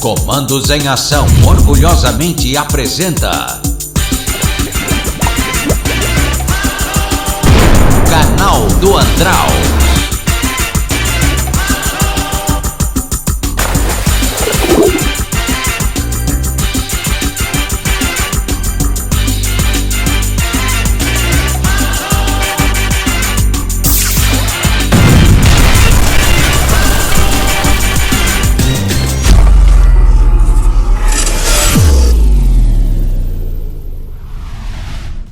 Comandos em Ação orgulhosamente apresenta Canal do Andraus.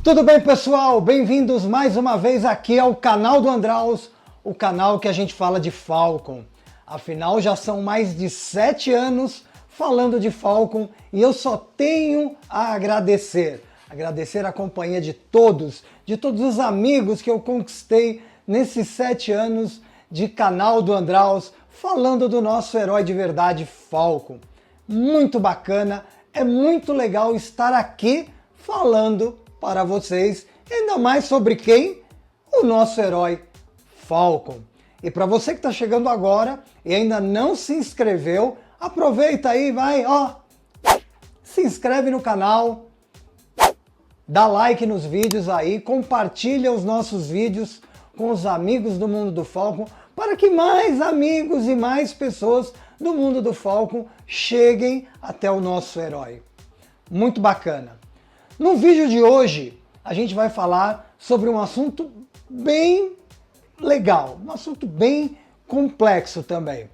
Tudo bem, pessoal? Bem-vindos mais uma vez aqui ao canal do Andraus, o canal que a gente fala de Falcon. Afinal, já são mais de 7 anos falando de Falcon e eu só tenho a agradecer. Agradecer a companhia de todos os amigos que eu conquistei nesses 7 anos de canal do Andraus, falando do nosso herói de verdade, Falcon. Muito bacana, é muito legal estar aqui falando para vocês, ainda mais sobre quem? O nosso herói Falcon. E para você que está chegando agora e ainda não se inscreveu, aproveita aí, vai, ó, se inscreve no canal, dá like nos vídeos aí, compartilha os nossos vídeos com os amigos do mundo do Falcon, para que mais amigos e mais pessoas do mundo do Falcon cheguem até o nosso herói. Muito bacana. No vídeo de hoje, a gente vai falar sobre um assunto bem legal, um assunto bem complexo também.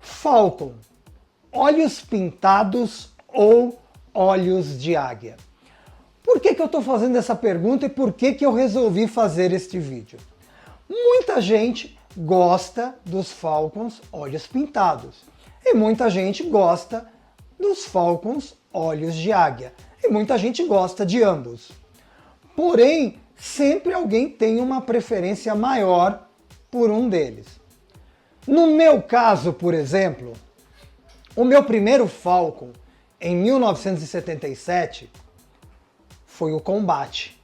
Falcon, olhos pintados ou olhos de águia? Por que eu estou fazendo essa pergunta e por que eu resolvi fazer este vídeo? Muita gente gosta dos Falcons olhos pintados e muita gente gosta dos Falcons olhos de águia. E muita gente gosta de ambos. Porém, sempre alguém tem uma preferência maior por um deles. No meu caso, por exemplo, o meu primeiro Falcon, em 1977, foi o Combate.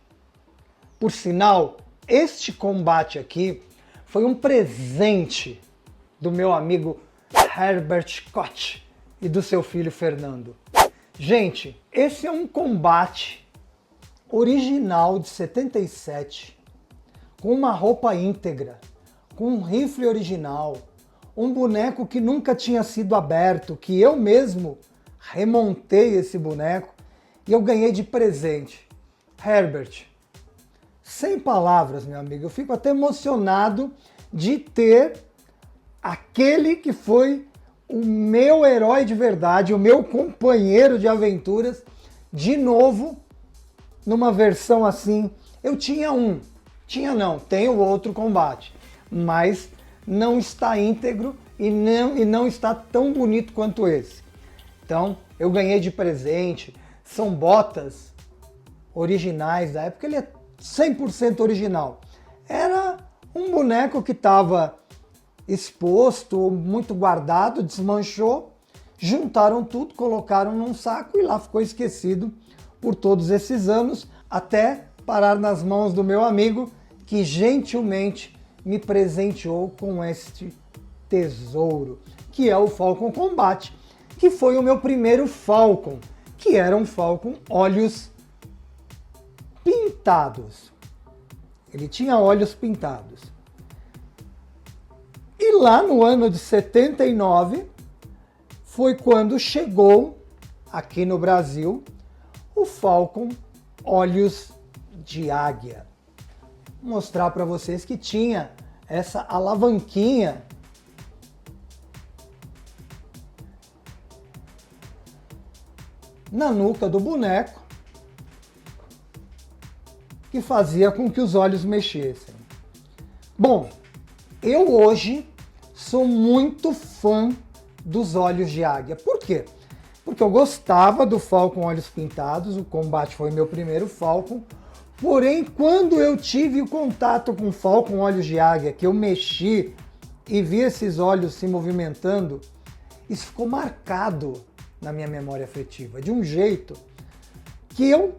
Por sinal, este Combate aqui foi um presente do meu amigo Herbert Koch e do seu filho Fernando. Gente, esse é um Combate original de 77, com uma roupa íntegra, com um rifle original, um boneco que nunca tinha sido aberto, que eu mesmo remontei esse boneco e eu ganhei de presente. Herbert, sem palavras, meu amigo, eu fico até emocionado de ter aquele que foi o meu herói de verdade, o meu companheiro de aventuras, de novo, numa versão assim. Eu tenho outro Combate, mas não está íntegro e não está tão bonito quanto esse. Então, eu ganhei de presente, são botas originais da época, ele é 100% original. Era um boneco que estava exposto, muito guardado, desmanchou, juntaram tudo, colocaram num saco e lá ficou esquecido por todos esses anos, até parar nas mãos do meu amigo, que gentilmente me presenteou com este tesouro, que é o Falcon Combate, que foi o meu primeiro Falcon, que era um Falcon olhos pintados. Ele tinha olhos pintados. E lá no ano de 79, foi quando chegou aqui no Brasil o Falcon olhos de águia. Vou mostrar para vocês que tinha essa alavanquinha na nuca do boneco que fazia com que os olhos mexessem. Bom, eu hoje sou muito fã dos olhos de águia. Por quê? Porque eu gostava do Falcon olhos pintados, o Combate foi meu primeiro Falcon, porém quando eu tive o contato com o Falcon olhos de águia, que eu mexi e vi esses olhos se movimentando, isso ficou marcado na minha memória afetiva, de um jeito que eu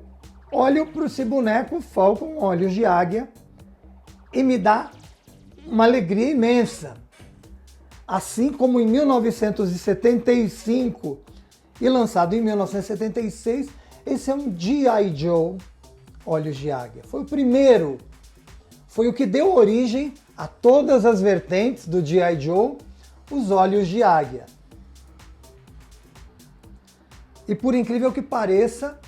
olho para esse boneco Falcon olhos de águia e me dá uma alegria imensa. Assim como em 1975, E lançado em 1976, esse é um G.I. Joe Olhos de Águia. Foi o primeiro, foi o que deu origem a todas as vertentes do G.I. Joe, os Olhos de Águia. E por incrível que pareça,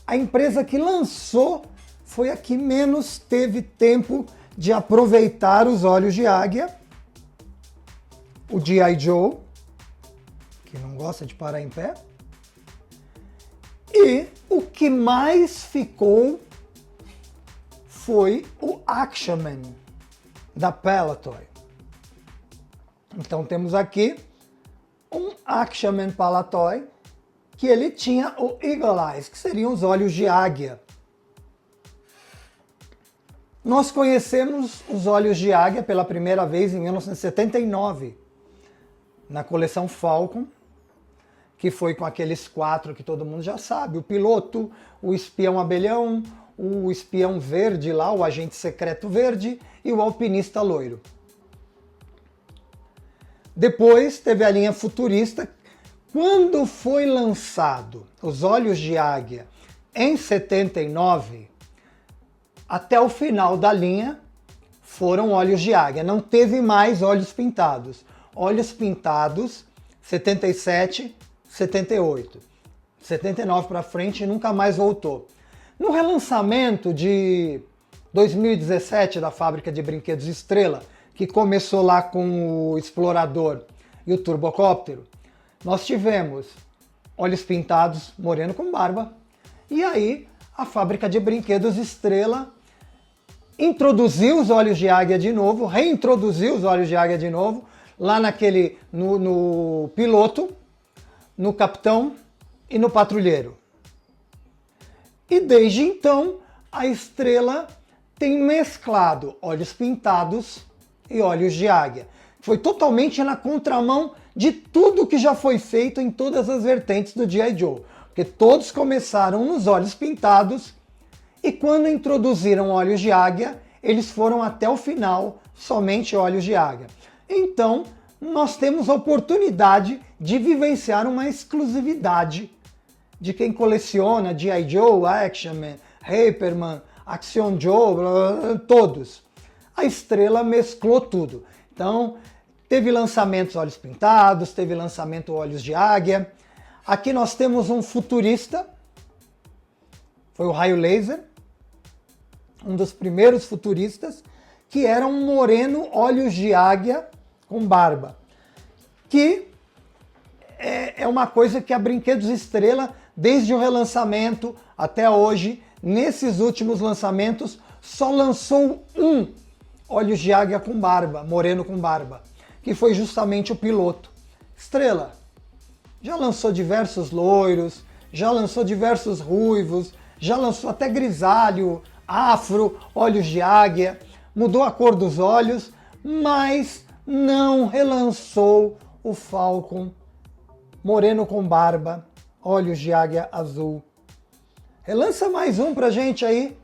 a empresa que lançou foi a que menos teve tempo de aproveitar os Olhos de Águia, o G.I. Joe, que não gosta de parar em pé, e o que mais ficou foi o Action Man, da Palitoy. Então temos aqui um Action Man Palitoy, que ele tinha o Eagle Eyes, que seriam os olhos de águia. Nós conhecemos os olhos de águia pela primeira vez em 1979, na coleção Falcon, que foi com aqueles 4 que todo mundo já sabe, o piloto, o espião abelhão, o espião verde lá, o agente secreto verde e o alpinista loiro. Depois teve a linha futurista. Quando foi lançado os Olhos de Águia em 79, até o final da linha foram Olhos de Águia. Não teve mais Olhos Pintados. Olhos Pintados, 77, 78. 79 para frente nunca mais voltou. No relançamento de 2017 da fábrica de brinquedos Estrela, que começou lá com o Explorador e o Turbocóptero, nós tivemos Olhos Pintados, Moreno com Barba, e aí a fábrica de brinquedos Estrela introduziu os Olhos de Águia de novo, reintroduziu os Olhos de Águia de novo, lá no piloto, no capitão e no patrulheiro. E desde então, a Estrela tem mesclado Olhos Pintados e Olhos de Águia. Foi totalmente na contramão de tudo que já foi feito em todas as vertentes do G.I. Joe. Porque todos começaram nos Olhos Pintados e quando introduziram Olhos de Águia, eles foram até o final somente Olhos de Águia. Então, nós temos a oportunidade de vivenciar uma exclusividade de quem coleciona G.I. Joe, Action Man, Hyperman, Action Joe, todos. A Estrela mesclou tudo. Então, teve lançamentos Olhos Pintados, teve lançamento Olhos de Águia. Aqui nós temos um futurista, foi o Raio Laser, um dos primeiros futuristas, que era um moreno Olhos de Águia com barba, que é uma coisa que a Brinquedos Estrela, desde o relançamento até hoje, nesses últimos lançamentos, só lançou um Olhos de Águia com barba, moreno com barba, que foi justamente o piloto. Estrela já lançou diversos loiros, já lançou diversos ruivos, já lançou até grisalho, afro, Olhos de Águia, mudou a cor dos olhos, mas não relançou o Falcon moreno com barba, Olhos de Águia azul. Relança mais um pra gente aí.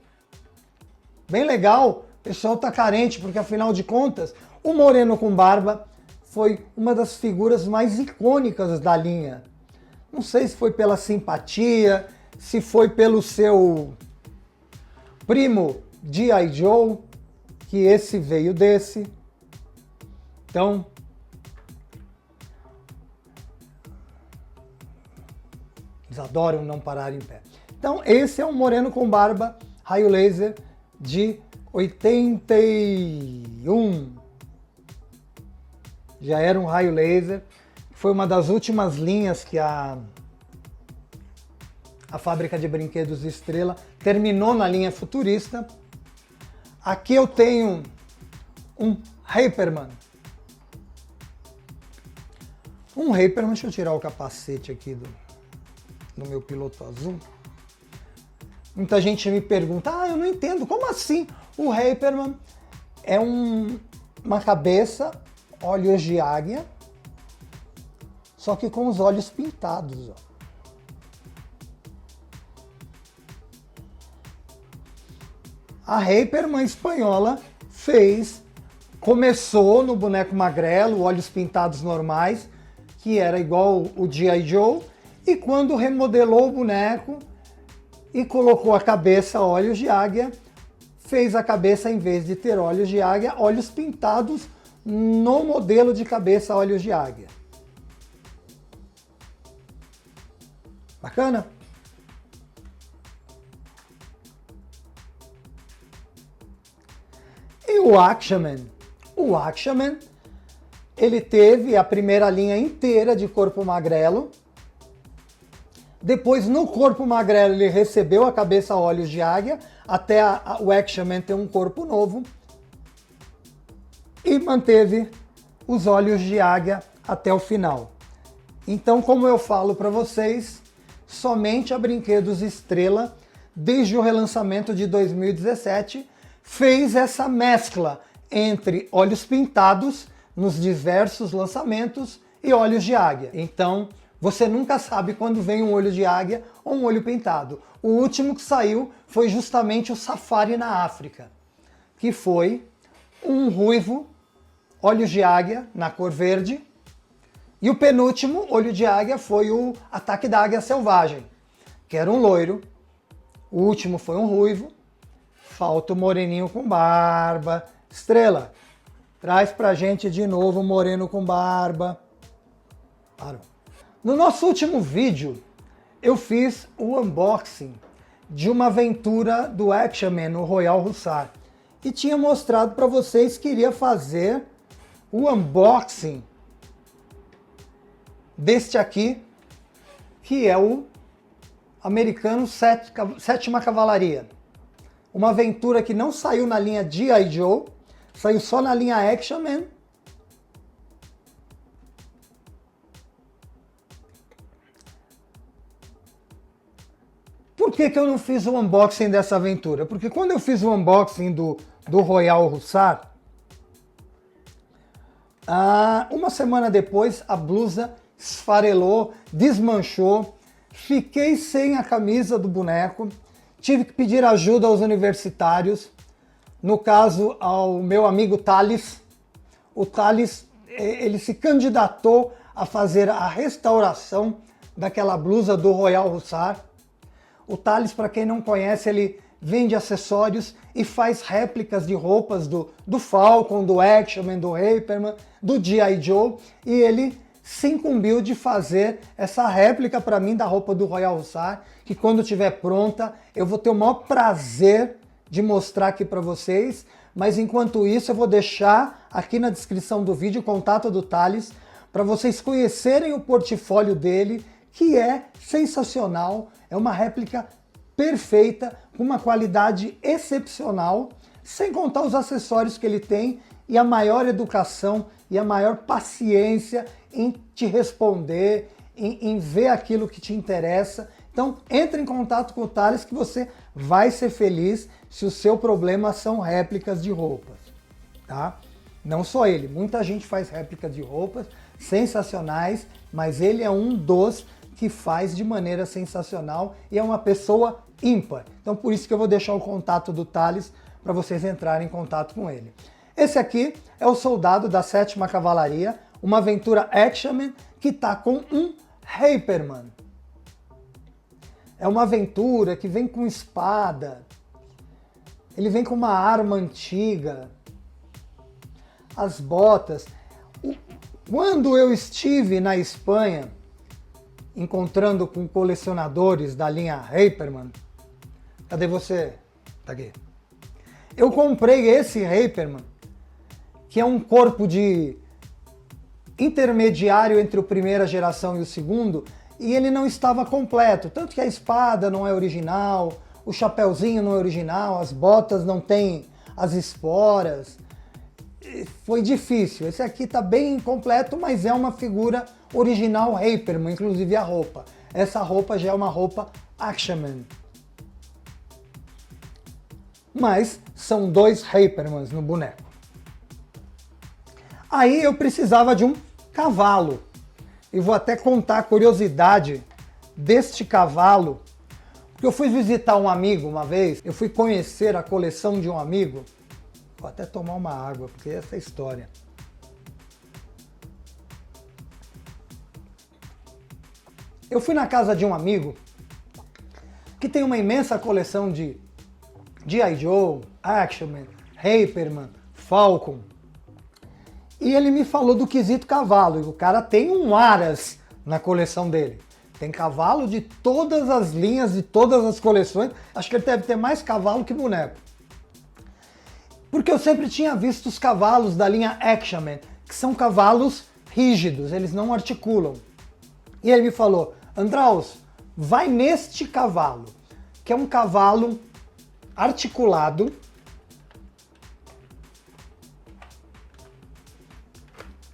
Bem legal. O pessoal tá carente, porque afinal de contas, o moreno com barba foi uma das figuras mais icônicas da linha. Não sei se foi pela simpatia, se foi pelo seu primo G.I. Joe, que esse veio desse. Então, eles adoram não parar em pé. Então, esse é um moreno com barba, raio laser de 81. Já era um raio laser. Foi uma das últimas linhas que a fábrica de brinquedos Estrela terminou na linha futurista. Aqui eu tenho um Hyperman. Um Hyperman, deixa eu tirar o capacete aqui do meu piloto azul. Muita gente me pergunta, eu não entendo, como assim? O Hyperman é uma cabeça, olhos de águia, só que com os olhos pintados. Ó. A Hyperman espanhola começou no boneco magrelo, olhos pintados normais, que era igual o G.I. Joe, e quando remodelou o boneco e colocou a cabeça olhos de águia, fez a cabeça, em vez de ter olhos de águia, olhos pintados no modelo de cabeça olhos de águia. Bacana? E o Action Man? O Action Man, ele teve a primeira linha inteira de corpo magrelo. Depois, no corpo magrelo, ele recebeu a cabeça olhos de águia, até o Action Man ter um corpo novo. E manteve os olhos de águia até o final. Então, como eu falo para vocês, somente a Brinquedos Estrela, desde o relançamento de 2017, fez essa mescla entre olhos pintados nos diversos lançamentos e olhos de águia. Então, você nunca sabe quando vem um olho de águia ou um olho pintado. O último que saiu foi justamente o Safari na África, que foi um ruivo, olhos de águia na cor verde, e o penúltimo olho de águia foi o Ataque da Águia Selvagem, que era um loiro. O último foi um ruivo. Falta o moreninho com barba. Estrela, traz pra gente de novo o moreno com barba. Parou. No nosso último vídeo, eu fiz o unboxing de uma aventura do Action Man no Royal Hussar. E tinha mostrado para vocês que iria fazer o unboxing deste aqui, que é o americano Sétima Cavalaria. Uma aventura que não saiu na linha G.I. Joe, saiu só na linha Action Man. Por que eu não fiz o unboxing dessa aventura? Porque quando eu fiz o unboxing do Royal Hussar, uma semana depois a blusa esfarelou, desmanchou, fiquei sem a camisa do boneco, tive que pedir ajuda aos universitários, no caso ao meu amigo Thales. O Thales, ele se candidatou a fazer a restauração daquela blusa do Royal Hussar. O Thales, para quem não conhece, ele vende acessórios e faz réplicas de roupas do Falcon, do Action Man, do Hyperman, do G.I. Joe, e ele se incumbiu de fazer essa réplica para mim da roupa do Royal Hussar, que quando estiver pronta eu vou ter o maior prazer de mostrar aqui para vocês, mas enquanto isso eu vou deixar aqui na descrição do vídeo o contato do Thales para vocês conhecerem o portfólio dele, que é sensacional, é uma réplica perfeita, com uma qualidade excepcional, sem contar os acessórios que ele tem e a maior educação e a maior paciência em te responder, em ver aquilo que te interessa. Então, entre em contato com o Thales que você vai ser feliz se o seu problema são réplicas de roupas, tá? Não só ele, muita gente faz réplicas de roupas sensacionais, mas ele é um dos que faz de maneira sensacional e é uma pessoa ímpar. Então, por isso que eu vou deixar o contato do Thales para vocês entrarem em contato com ele. Esse aqui é o soldado da 7ª Cavalaria, uma aventura Action Man que está com um Hyperman. É uma aventura que vem com espada, ele vem com uma arma antiga, as botas. Quando eu estive na Espanha, encontrando com colecionadores da linha Hyperman, cadê você? Tá aqui. Eu comprei esse Hyperman, que é um corpo de intermediário entre o primeira geração e o segundo, e ele não estava completo, tanto que a espada não é original, o chapéuzinho não é original, as botas não tem as esporas. Foi difícil. Esse aqui tá bem incompleto, mas é uma figura original Hyperman, inclusive a roupa. Essa roupa já é uma roupa Action Man. Mas são 2 Hypermans no boneco. Aí eu precisava de um cavalo. E vou até contar a curiosidade deste cavalo. Porque eu fui visitar um amigo uma vez, eu fui conhecer a coleção de um amigo. Vou até tomar uma água, porque essa é a história. Eu fui na casa de um amigo que tem uma imensa coleção de G.I. Joe, Action Man, Hyperman, Falcon. E ele me falou do quesito cavalo. E o cara tem um Aras na coleção dele. Tem cavalo de todas as linhas, de todas as coleções. Acho que ele deve ter mais cavalo que boneco. Porque eu sempre tinha visto os cavalos da linha Action Man, que são cavalos rígidos, eles não articulam. E ele me falou, Andraus, vai neste cavalo, que é um cavalo articulado.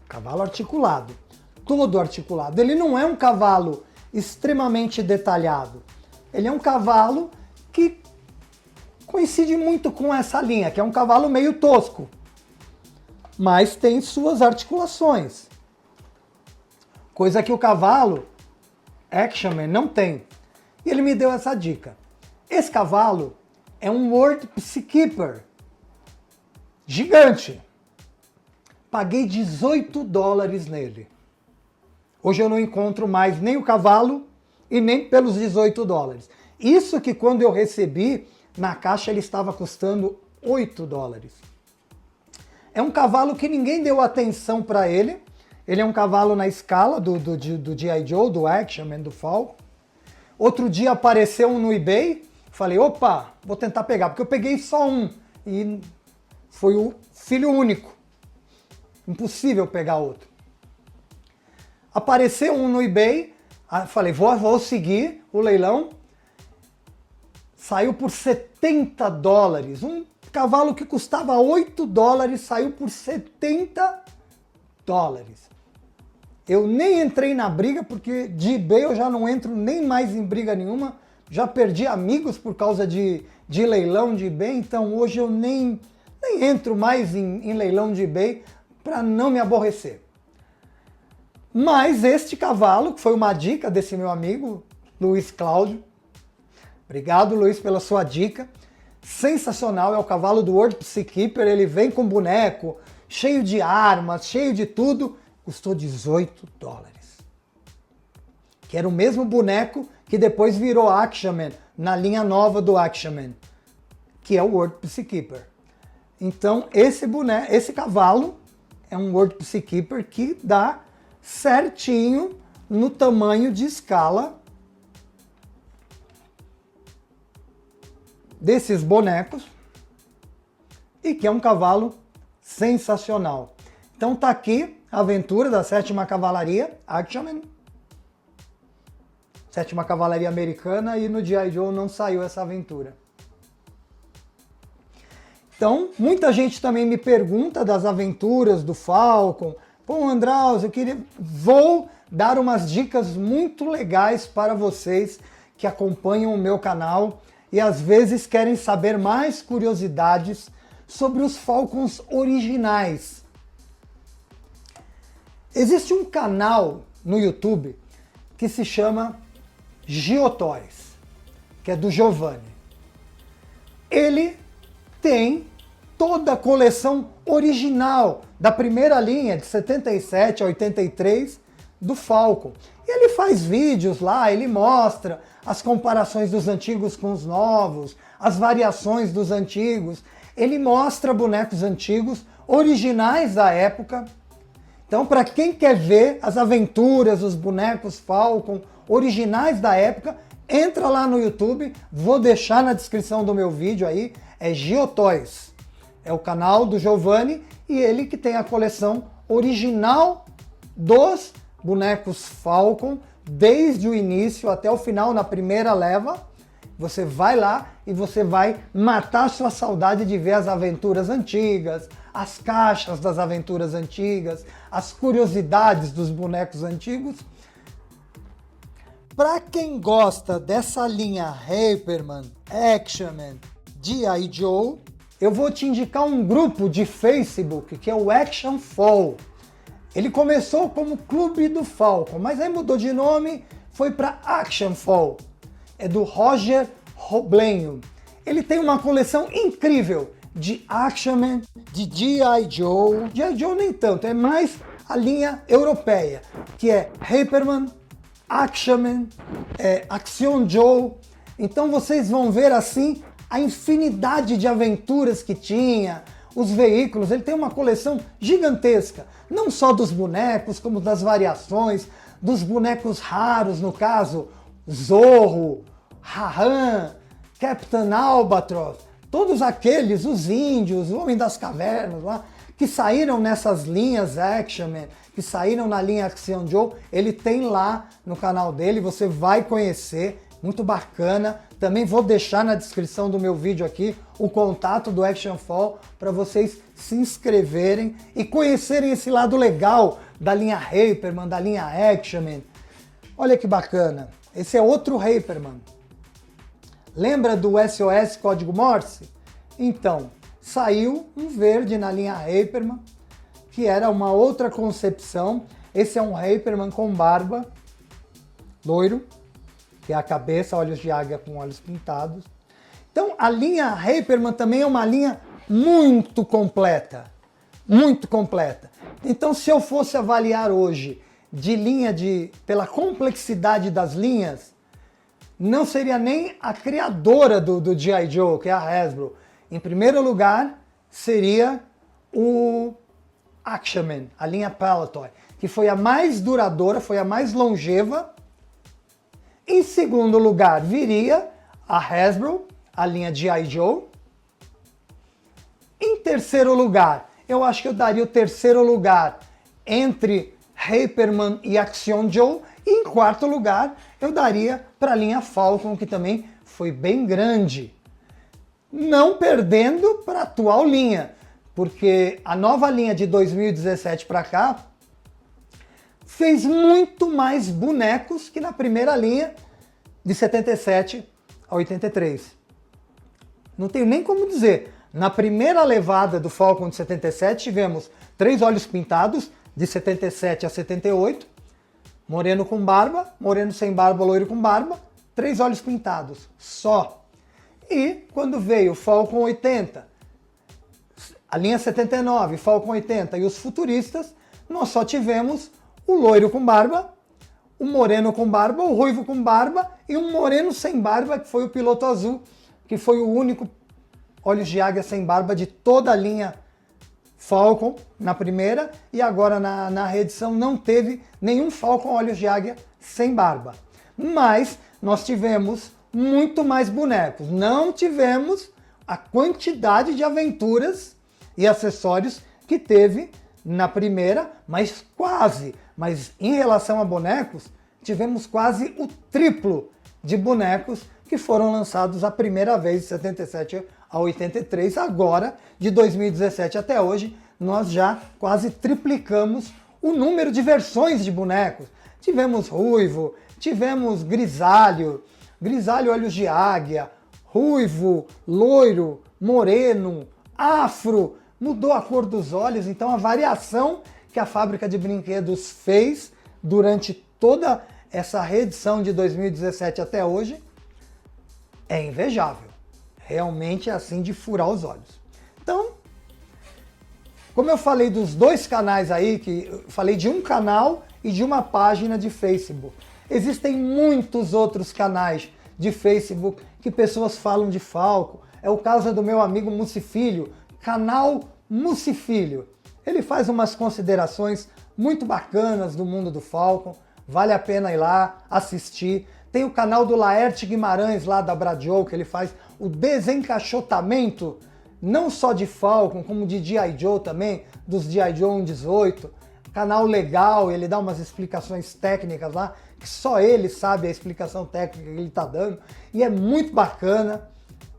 Cavalo articulado, todo articulado. Ele não é um cavalo extremamente detalhado. Ele é um cavalo que coincide muito com essa linha, que é um cavalo meio tosco, mas tem suas articulações. Coisa que o cavalo Action Man não tem. E ele me deu essa dica. Esse cavalo é um World Peacekeeper gigante. Paguei $18 nele. Hoje eu não encontro mais nem o cavalo e nem pelos $18. Isso que quando eu recebi, na caixa ele estava custando $8. É um cavalo que ninguém deu atenção para ele. Ele é um cavalo na escala do G.I. Joe, do Action Man, do Falcon. Outro dia apareceu um no eBay. Falei, opa, vou tentar pegar, porque eu peguei só um. E foi o filho único. Impossível pegar outro. Apareceu um no eBay. Falei, vou seguir o leilão. Saiu por $70. Um cavalo que custava $8 saiu por $70. Eu nem entrei na briga, porque de eBay eu já não entro nem mais em briga nenhuma. Já perdi amigos por causa de leilão de eBay, então hoje eu nem entro mais em leilão de eBay para não me aborrecer. Mas este cavalo, que foi uma dica desse meu amigo, Luiz Cláudio. Obrigado, Luiz, pela sua dica. Sensacional, é o cavalo do World Peacekeeper, ele vem com boneco, cheio de armas, cheio de tudo, custou $18. Que era o mesmo boneco que depois virou Action Man, na linha nova do Action Man, que é o World Peacekeeper. Então, esse cavalo é um World Peacekeeper que dá certinho no tamanho de escala desses bonecos e que é um cavalo sensacional. Então tá aqui a aventura da 7ª Cavalaria Action Man, 7ª Cavalaria Americana, e no G.I. Joe não saiu essa aventura. Então, muita gente também me pergunta das aventuras do Falcon. Pô, Andraus, vou dar umas dicas muito legais para vocês que acompanham o meu canal e às vezes querem saber mais curiosidades sobre os Falcons originais. Existe um canal no YouTube que se chama Geotoys, que é do Giovanni. Ele tem toda a coleção original da primeira linha, de 77 a 83, do Falcon. E ele faz vídeos lá, ele mostra as comparações dos antigos com os novos, as variações dos antigos. Ele mostra bonecos antigos, originais da época. Então, para quem quer ver as aventuras, os bonecos Falcon originais da época, entra lá no YouTube, vou deixar na descrição do meu vídeo aí, é Geotoys. É o canal do Giovanni e ele que tem a coleção original dos bonecos Falcon, desde o início até o final, na primeira leva. Você vai lá e você vai matar sua saudade de ver as aventuras antigas, as caixas das aventuras antigas, as curiosidades dos bonecos antigos. Para quem gosta dessa linha Hyperman, Action Man, G.I. Joe, eu vou te indicar um grupo de Facebook que é o Action Fall. Ele começou como Clube do Falcon, mas aí mudou de nome, foi para Action Fall. É do Roger Roblenho. Ele tem uma coleção incrível de Action Man, de G.I. Joe. G.I. Joe nem tanto, é mais a linha europeia, que é Hyperman, Actionman, Action Joe. Então vocês vão ver assim a infinidade de aventuras que tinha, os veículos. Ele tem uma coleção gigantesca, não só dos bonecos, como das variações, dos bonecos raros, no caso, Zorro, Rahan, Captain Albatross, todos aqueles, os índios, o Homem das Cavernas lá, que saíram nessas linhas Actionman, que saíram na linha Action Joe, ele tem lá no canal dele, você vai conhecer, muito bacana. Também vou deixar na descrição do meu vídeo aqui o contato do Action Fall para vocês se inscreverem e conhecerem esse lado legal da linha Hyperman, da linha Actionman. Olha que bacana, esse é outro Hyperman. Lembra do SOS Código Morse? Então, saiu um verde na linha Hyperman, que era uma outra concepção. Esse é um Hyperman com barba, loiro, que é a cabeça, olhos de águia com olhos pintados. Então, a linha Hyperman também é uma linha muito completa, muito completa. Então, se eu fosse avaliar hoje pela complexidade das linhas, não seria nem a criadora do G.I. Joe, que é a Hasbro. Em primeiro lugar, seria o Actionman, a linha Palitoy, que foi a mais duradoura, foi a mais longeva. Em segundo lugar, viria a Hasbro, a linha G.I. Joe. Em terceiro lugar, eu acho que eu daria o terceiro lugar entre Hyperman e Action Joe. E em quarto lugar, eu daria para a linha Falcon, que também foi bem grande. Não perdendo para a atual linha, porque a nova linha de 2017 para cá fez muito mais bonecos que na primeira linha de 77 a 83. Não tenho nem como dizer. Na primeira levada do Falcon de 77 tivemos 3 olhos pintados, de 77 a 78, moreno com barba, moreno sem barba, loiro com barba, 3 olhos pintados, só. E quando veio o Falcon 80, a linha 79, Falcon 80 e os futuristas, nós só tivemos o loiro com barba, o moreno com barba, o ruivo com barba e um moreno sem barba, que foi o piloto azul, que foi o único olhos de águia sem barba de toda a linha Falcon na primeira, e agora na reedição não teve nenhum Falcon olhos de águia sem barba. Mas nós tivemos muito mais bonecos, não tivemos a quantidade de aventuras e acessórios que teve na primeira, mas quase. Mas em relação a bonecos, tivemos quase o triplo de bonecos que foram lançados a primeira vez de 77 a 83. Agora, de 2017 até hoje, nós já quase triplicamos o número de versões de bonecos. Tivemos ruivo, tivemos grisalho, olhos de águia, ruivo, loiro, moreno, afro, mudou a cor dos olhos. Então a variação que a fábrica de brinquedos fez durante toda essa reedição de 2017 até hoje é invejável. Realmente é assim de furar os olhos. Então, como eu falei dos dois canais aí, que eu falei de um canal e de uma página de Facebook, existem muitos outros canais de Facebook que pessoas falam de Falcon. É o caso do meu amigo Musifilho, canal Musifilho. Ele faz umas considerações muito bacanas do mundo do Falcon, vale a pena ir lá assistir. Tem o canal do Laerte Guimarães lá da Bradio, que ele faz o desencaixotamento, não só de Falcon, como de G.I. Joe também, dos G.I. Joe 18. Canal legal, ele dá umas explicações técnicas lá, que só ele sabe a explicação técnica que ele está dando, e é muito bacana,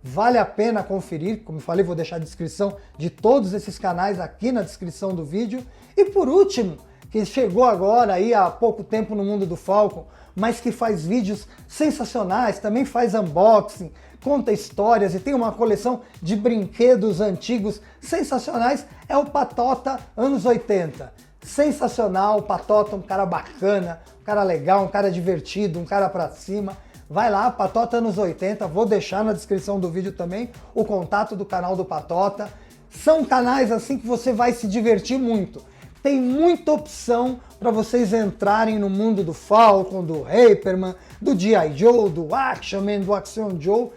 vale a pena conferir. Como eu falei, vou deixar a descrição de todos esses canais aqui na descrição do vídeo. E por último, que chegou agora aí há pouco tempo no mundo do Falcon, mas que faz vídeos sensacionais, também faz unboxing, conta histórias e tem uma coleção de brinquedos antigos sensacionais, é o Patota anos 80. Sensacional, o Patota, um cara bacana, um cara legal, um cara divertido, um cara pra cima. Vai lá, Patota anos 80, vou deixar na descrição do vídeo também o contato do canal do Patota. São canais assim que você vai se divertir muito. tem muita opção para vocês entrarem no mundo do Falcon, do Hyperman, do G.I. Joe, do Action Man, do Action Joe.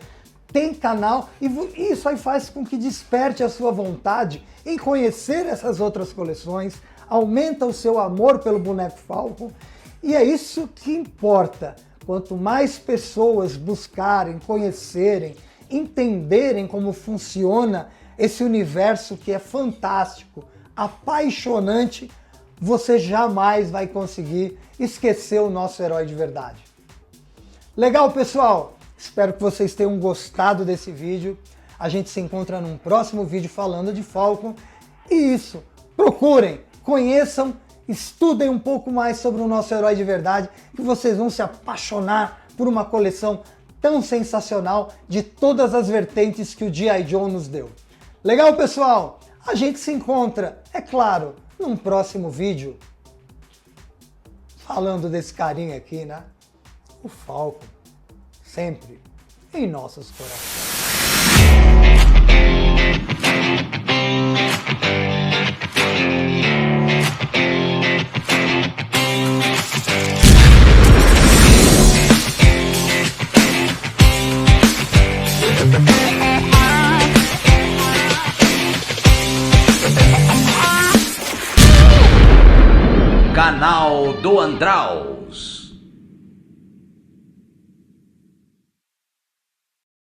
Tem canal e isso aí faz com que desperte a sua vontade em conhecer essas outras coleções, aumenta o seu amor pelo boneco Falcon e é isso que importa. Quanto mais pessoas buscarem, conhecerem, entenderem como funciona esse universo que é fantástico, apaixonante, você jamais vai conseguir esquecer o nosso herói de verdade. Legal, pessoal? Espero que vocês tenham gostado desse vídeo. A gente se encontra num próximo vídeo falando de Falcon. E isso, procurem, conheçam, estudem um pouco mais sobre o nosso herói de verdade, que vocês vão se apaixonar por uma coleção tão sensacional de todas as vertentes que o G.I. Joe nos deu. Legal, pessoal? A gente se encontra, é claro, num próximo vídeo falando desse carinha aqui, né? O Falcon, sempre em nossos corações. Canal do Andral.